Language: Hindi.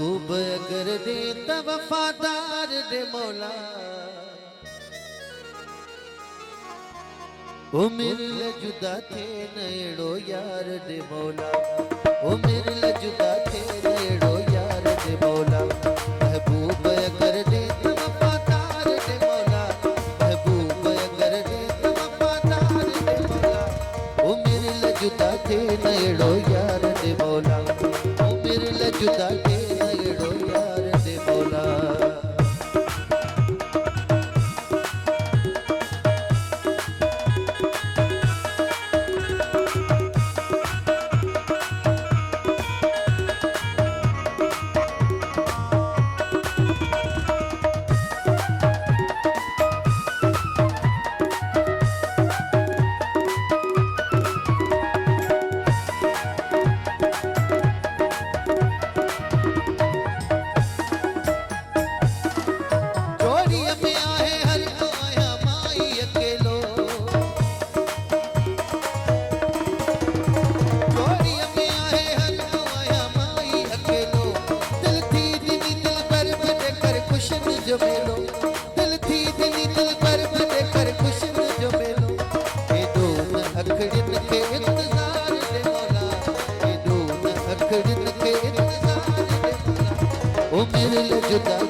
खूब अगर दे त वफादार दे मौला ओ मेरे ल जुदा थे नएड़ो यार दे मौला ओ मेरे ल जुदा थे नएड़ो यार दे मौला महबूब अगर दे त वफादार दे मौला महबूब अगर दे त वफादार दे मौला ओ मेरे ल जुदा थे नएड़ो यार दे मौला ओ मेरे ल जुदा थे नएड़ो यार दे मौला दिल थी दिली दिल पर देकर खुशन जो मेलो ये दोन अखड़िन के इंतजार दे मौला ये दोन अखड़िन के इंतजार दे मौला ओ मेरे ल जुदा